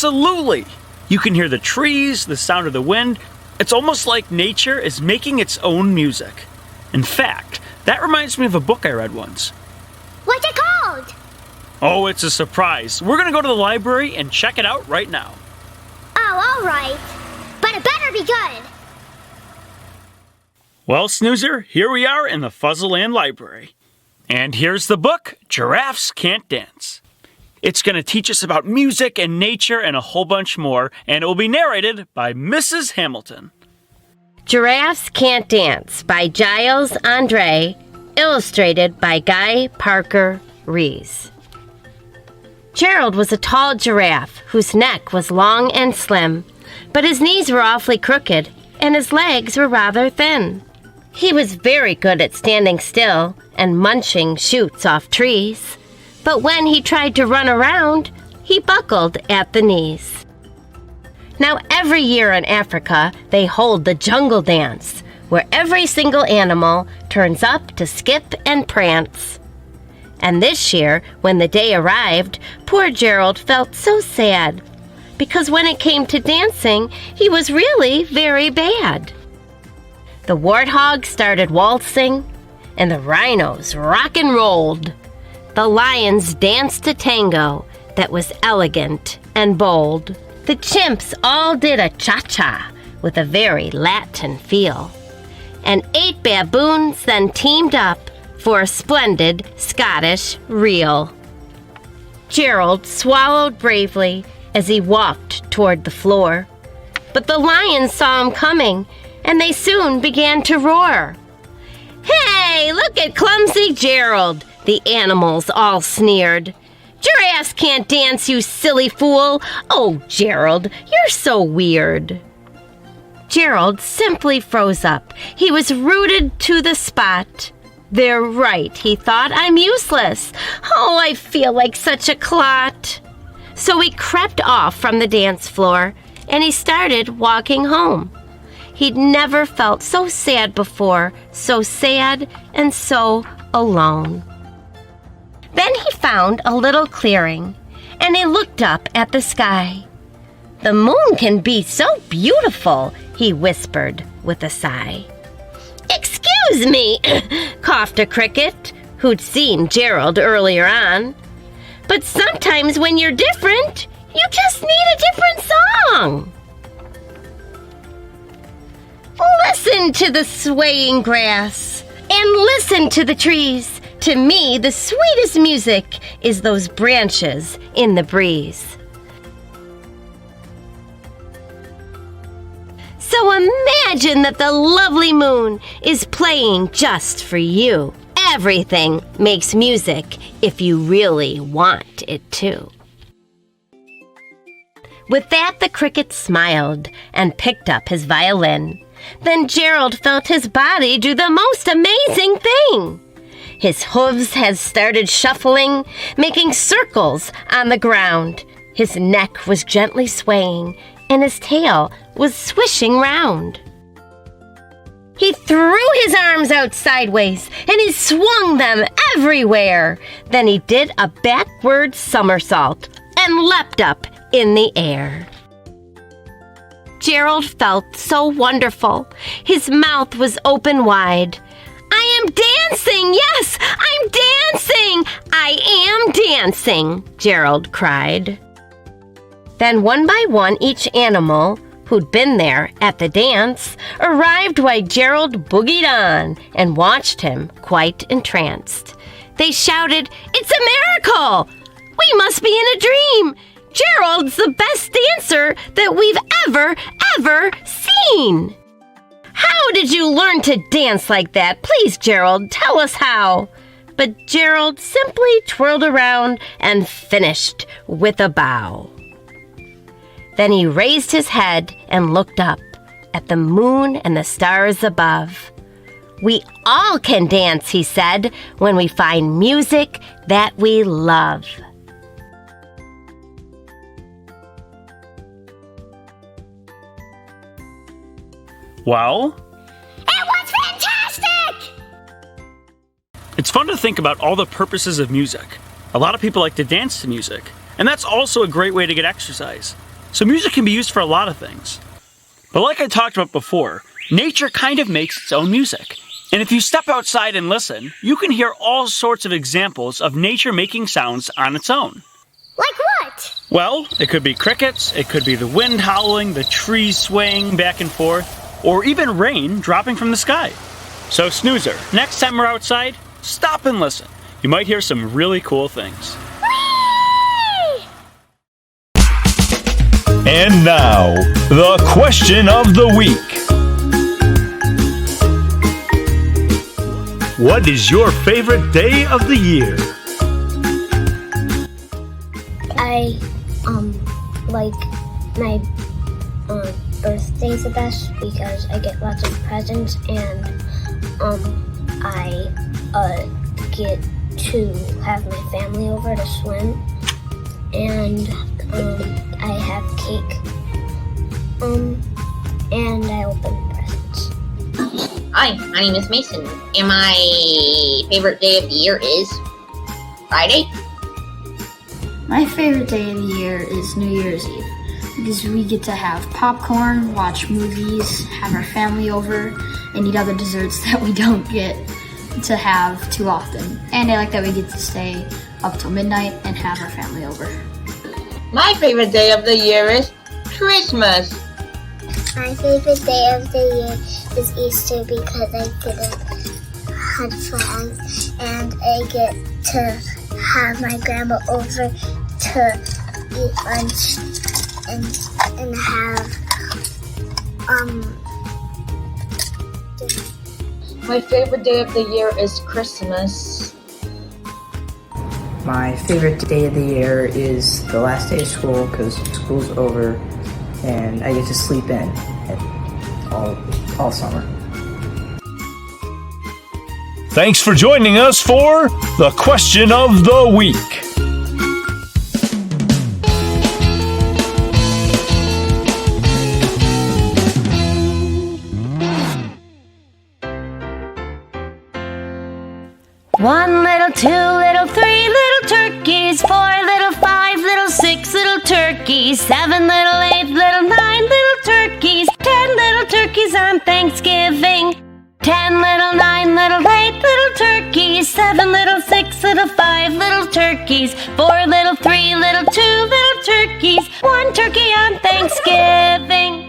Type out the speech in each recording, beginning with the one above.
Absolutely! You can hear the trees, the sound of the wind. It's almost like nature is making its own music. In fact, that reminds me of a book I read once. What's it called? Oh, it's a surprise. We're gonna go to the library and check it out right now. Oh, all right. But it better be good. Well, Snoozer, here we are in the Fuzzleland Library. And here's the book, Giraffes Can't Dance. It's going to teach us about music and nature and a whole bunch more, and it will be narrated by Mrs. Hamilton. Giraffes Can't Dance by Giles Andre, illustrated by Guy Parker Rees. Gerald was a tall giraffe whose neck was long and slim, but his knees were awfully crooked and his legs were rather thin. He was very good at standing still and munching shoots off trees, but when he tried to run around, he buckled at the knees. Now every year in Africa, they hold the jungle dance, where every single animal turns up to skip and prance. And this year, when the day arrived, poor Gerald felt so sad, because when it came to dancing, he was really very bad. The warthogs started waltzing, and the rhinos rock and rolled. The lions danced a tango that was elegant and bold. The chimps all did a cha-cha with a very Latin feel. And 8 baboons then teamed up for a splendid Scottish reel. Gerald swallowed bravely as he walked toward the floor. But the lions saw him coming, and they soon began to roar. "Hey, look at clumsy Gerald," the animals all sneered. "Giraffes can't dance, you silly fool. Oh, Gerald, you're so weird." Gerald simply froze up. He was rooted to the spot. "They're right," he thought. "I'm useless. Oh, I feel like such a clot." So he crept off from the dance floor, and he started walking home. He'd never felt so sad before, so sad and so alone. Then he found a little clearing, and he looked up at the sky. "The moon can be so beautiful," he whispered with a sigh. "Excuse me," coughed a cricket, who'd seen Gerald earlier on. "But sometimes when you're different, you just need a different song." Listen to the swaying grass and listen to the trees. To me, the sweetest music is those branches in the breeze. So imagine that the lovely moon is playing just for you. Everything makes music if you really want it to. With that, the cricket smiled and picked up his violin. Then Gerald felt his body do the most amazing thing. His hooves had started shuffling, making circles on the ground. His neck was gently swaying, and his tail was swishing round. He threw his arms out sideways, and he swung them everywhere. Then he did a backward somersault and leapt up in the air. Gerald felt so wonderful. His mouth was open wide. "I am dancing! Yes, I'm dancing! I am dancing!" Gerald cried. Then one by one, each animal who'd been there at the dance arrived while Gerald boogied on and watched him quite entranced. They shouted, "It's a miracle! We must be in a dream! Gerald's the best dancer that we've ever seen! How did you learn to dance like that? Please, Gerald, tell us how." But Gerald simply twirled around and finished with a bow. Then he raised his head and looked up at the moon and the stars above. "We all can dance," he said, "when we find music that we love." Well, It was fantastic! it's fun to think about all the purposes of music. A lot of people like to dance to music, and that's also a great way to get exercise. So music can be used for a lot of things. But like I talked about before, nature kind of makes its own music. And if you step outside and listen, you can hear all sorts of examples of nature making sounds on its own. Like what? Well, it could be crickets, it could be the wind howling, the trees swaying back and forth, or even rain dropping from the sky. So Snoozer, next time we're outside, stop and listen. You might hear some really cool things. Whee! And now, the question of the week. What is your favorite day of the year? I like my birthday's the best because I get lots of presents and I get to have my family over to swim and I have cake and I open presents. Hi, my name is Mason, and my favorite day of the year is Friday. My favorite day of the year is New Year's Eve because we get to have popcorn, watch movies, have our family over, and eat other desserts that we don't get to have too often. And I like that we get to stay up till midnight and have our family over. My favorite day of the year is Christmas. My favorite day of the year is Easter because I get to hunt flags and I get to have my grandma over to eat lunch and have dinner. My favorite day of the year is Christmas. My favorite day of the year is the last day of school because school's over and I get to sleep in all summer. Thanks for joining us for the question of the week. One little, two little, three little turkeys, 4 little, 5 little, 6 little turkeys, 7 little, 8 little, 9 little turkeys, 10 little turkeys on Thanksgiving. 10 little, 9 little, 8 little turkeys, 7 little, 6 little, 5 little turkeys, 4 little, 3 little, 2 little turkeys, 1 turkey on Thanksgiving.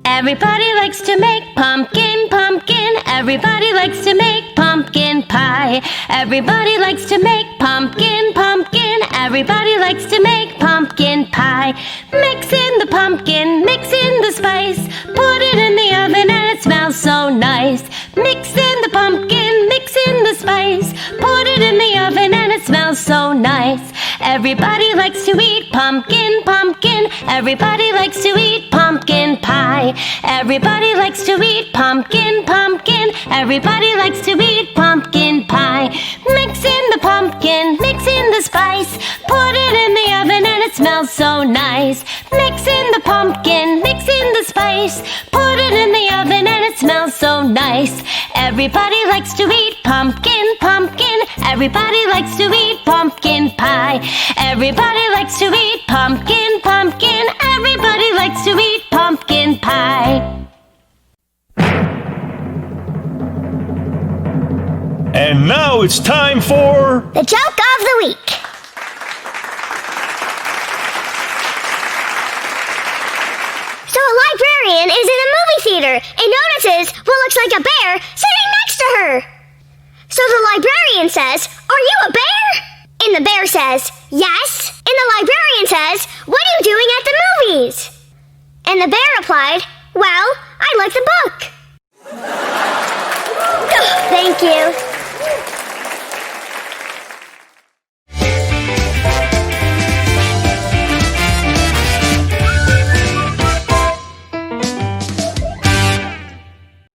Everybody likes to make pumpkin, pumpkin. Everybody likes to make pumpkin pie. Everybody likes to make pumpkin, pumpkin. Everybody likes to make pumpkin pie. Mix in the pumpkin, mix in the spice. Put it in the oven and it smells so nice. Mix in the pumpkin, mix in the spice. Put it in the oven and it smells so nice. Everybody likes to eat pumpkin, pumpkin. Everybody likes to eat pumpkin pie. Everybody likes to eat pumpkin, pumpkin. Everybody likes to eat pumpkin pie. Mix in the pumpkin, mix in the spice. Put it in the oven and it smells so nice. Mix in the pumpkin, mix in the spice. Put it in the oven and it smells so nice. Everybody likes to eat pumpkin, pumpkin. Everybody likes to eat pumpkin pie. Everybody likes to eat pumpkin, pumpkin. Everybody likes to eat pumpkin pie. And now it's time for The joke of the week. So a librarian is in a movie theater and notices what looks like a bear sitting next to her. So the librarian says, "Are you a bear?" And the bear says, "Yes." And the librarian says, "What are you doing at the movies?" And the bear replied, "Well, I like the book." Thank you.